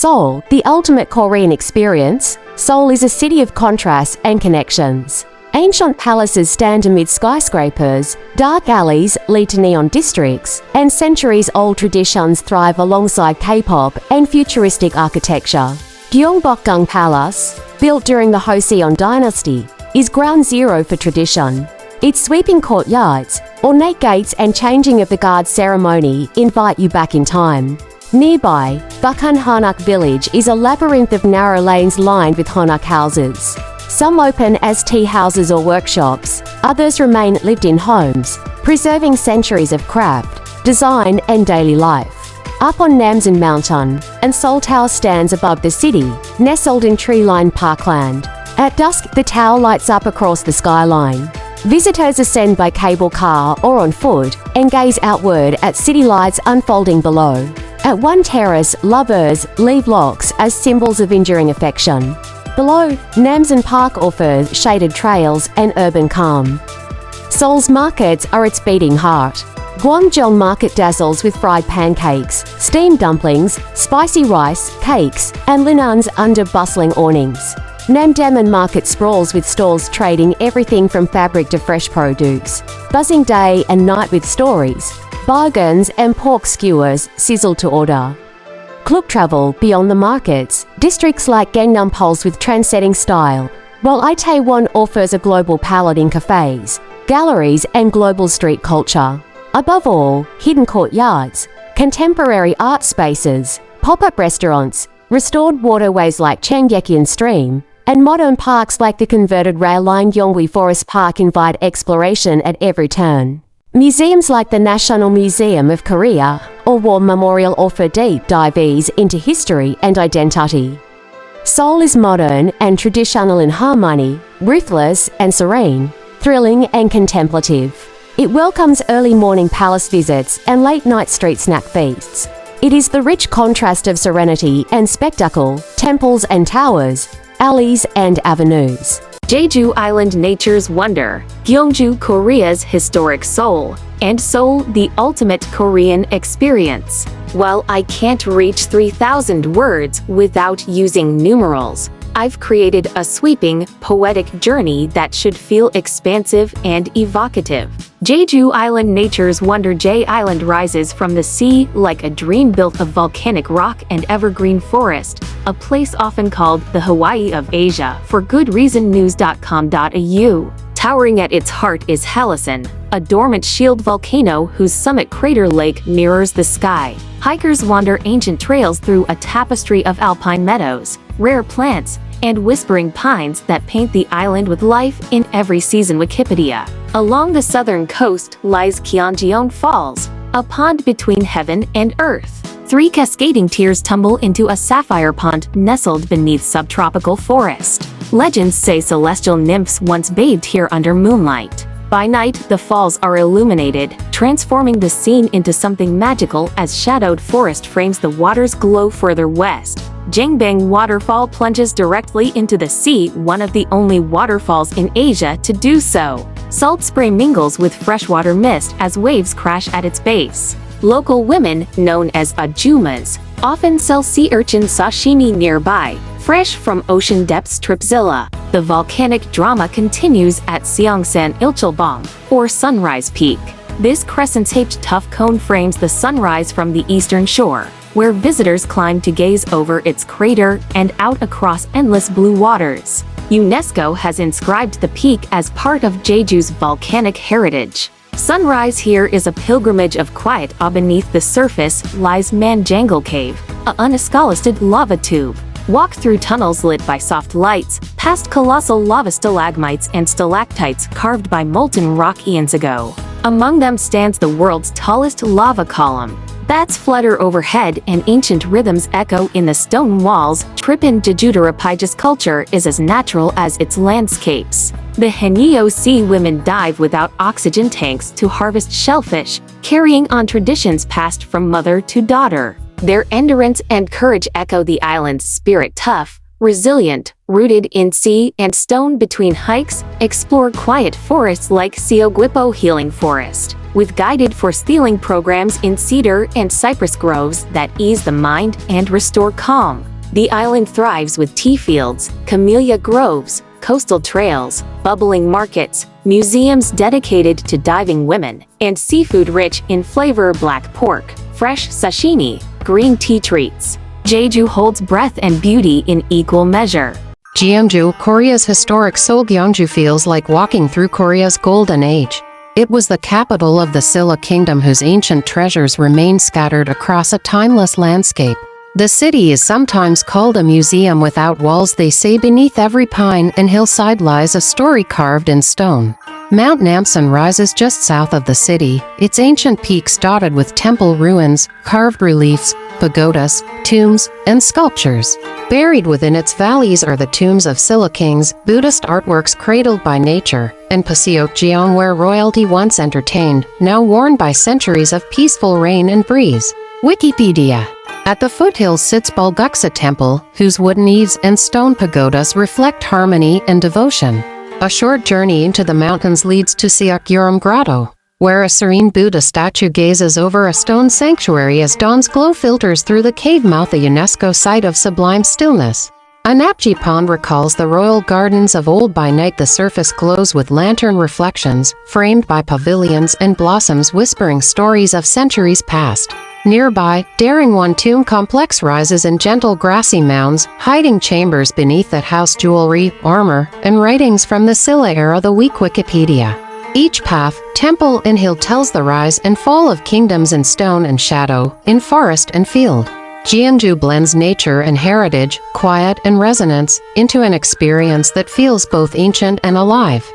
Seoul, the ultimate Korean experience. Seoul is a city of contrasts and connections. Ancient palaces stand amid skyscrapers, dark alleys lead to neon districts, and centuries-old traditions thrive alongside K-pop and futuristic architecture. Gyeongju Palace, built during the Joseon Dynasty, is ground zero for tradition. Its sweeping courtyards, ornate gates and changing of the guard ceremony invite you back in time. Nearby, Bukhan Hanok village is a labyrinth of narrow lanes lined with Hanok houses. Some open as tea houses or workshops, others remain lived-in homes, preserving centuries of craft, design and daily life. Up on Namsan Mountain, and Seoul Tower stands above the city, nestled in tree-lined parkland. At dusk, the tower lights up across the skyline. Visitors ascend by cable car or on foot and gaze outward at city lights unfolding below. At one terrace, lovers leave locks as symbols of enduring affection. Below, Namsan Park offers shaded trails and urban calm. Seoul's markets are its beating heart. Gyeongju Market dazzles with fried pancakes, steamed dumplings, spicy rice, cakes, and linuns under bustling awnings. Namdaemun Market sprawls with stalls trading everything from fabric to fresh produce. Buzzing day and night with stories, bargains and pork skewers sizzle to order. Club travel beyond the markets, districts like Gangnam pulse with trend-setting style, while Itaewon offers a global palette in cafes, galleries and global street culture. Above all, hidden courtyards, contemporary art spaces, pop-up restaurants, restored waterways like Changgyecheon Stream, and modern parks like the converted rail line Gyeongju Forest Park invite exploration at every turn. Museums like the National Museum of Korea or War Memorial offer deep dives into history and identity. Seoul is modern and traditional in harmony, ruthless and serene, thrilling and contemplative. It welcomes early morning palace visits and late night street snack feasts. It is the rich contrast of serenity and spectacle, temples and towers, alleys and avenues. Jeju Island nature's wonder, Gyeongju Korea's historic Seoul, and Seoul the ultimate Korean experience. Well, I can't reach 3,000 words without using numerals. I've created a sweeping, poetic journey that should feel expansive and evocative. Jeju Island nature's wonder. Jeju Island rises from the sea like a dream built of volcanic rock and evergreen forest, a place often called the Hawaii of Asia for good reason. News.com.au. Towering at its heart is Halasan, a dormant shield volcano whose summit crater lake mirrors the sky. Hikers wander ancient trails through a tapestry of alpine meadows, rare plants, and whispering pines that paint the island with life in every season. Wikipedia. Along the southern coast lies Gyeongju Falls, a pond between heaven and earth. 3 cascading tears tumble into a sapphire pond nestled beneath subtropical forest. Legends say celestial nymphs once bathed here under moonlight. By night, the falls are illuminated, transforming the scene into something magical as shadowed forest frames the water's glow. Further west, Jangbang Waterfall plunges directly into the sea, one of the only waterfalls in Asia to do so. Salt spray mingles with freshwater mist as waves crash at its base. Local women, known as ajumas, often sell sea urchin sashimi nearby, fresh from ocean depths. Tripzilla. The volcanic drama continues at Seongsan Ilchulbong, or Sunrise Peak. This crescent-shaped tough cone frames the sunrise from the eastern shore, where visitors climb to gaze over its crater and out across endless blue waters. UNESCO has inscribed the peak as part of Jeju's volcanic heritage. Sunrise here is a pilgrimage of quiet. Beneath the surface lies Manjangle Cave, a unescalusted lava tube. Walk through tunnels lit by soft lights, past colossal lava stalagmites and stalactites carved by molten rock eons ago. Among them stands the world's tallest lava column. Bats flutter overhead and ancient rhythms echo in the stone walls. Tripin Jeju culture is as natural as its landscapes. The Henyo Sea women dive without oxygen tanks to harvest shellfish, carrying on traditions passed from mother to daughter. Their endurance and courage echo the island's spirit. Tough, resilient, rooted in sea and stone. Between hikes, explore quiet forests like Seogwipo Healing Forest, with guided forest healing programs in cedar and cypress groves that ease the mind and restore calm. The island thrives with tea fields, camellia groves, coastal trails, bubbling markets, museums dedicated to diving women, and seafood rich in flavor: black pork, fresh sashimi, green tea treats. Jeju holds breadth and beauty in equal measure. Gyeongju, Korea's historic Seoul. Gyeongju feels like walking through Korea's golden age. It was the capital of the Silla kingdom, whose ancient treasures remain scattered across a timeless landscape. The city is sometimes called a museum without walls. They say beneath every pine and hillside lies a story carved in stone. Mount Namsan rises just south of the city, its ancient peaks dotted with temple ruins, carved reliefs, pagodas, tombs, and sculptures. Buried within its valleys are the tombs of Silla kings, Buddhist artworks cradled by nature, and Paseokjeong, where royalty once entertained, now worn by centuries of peaceful rain and breeze. Wikipedia. At the foothills sits Bulguksa Temple, whose wooden eaves and stone pagodas reflect harmony and devotion. A short journey into the mountains leads to Seokgyeoram Grotto, where a serene Buddha statue gazes over a stone sanctuary as dawn's glow filters through the cave mouth, a UNESCO site of sublime stillness. Anapji Pond recalls the royal gardens of old. By night the surface glows with lantern reflections, framed by pavilions and blossoms whispering stories of centuries past. Nearby, Daringwon Tomb Complex rises in gentle grassy mounds, hiding chambers beneath that house jewelry, armor, and writings from the Silla era. The weak Wikipedia. Each path, temple, and hill tells the rise and fall of kingdoms in stone and shadow, in forest and field. Gyeongju blends nature and heritage, quiet and resonance, into an experience that feels both ancient and alive.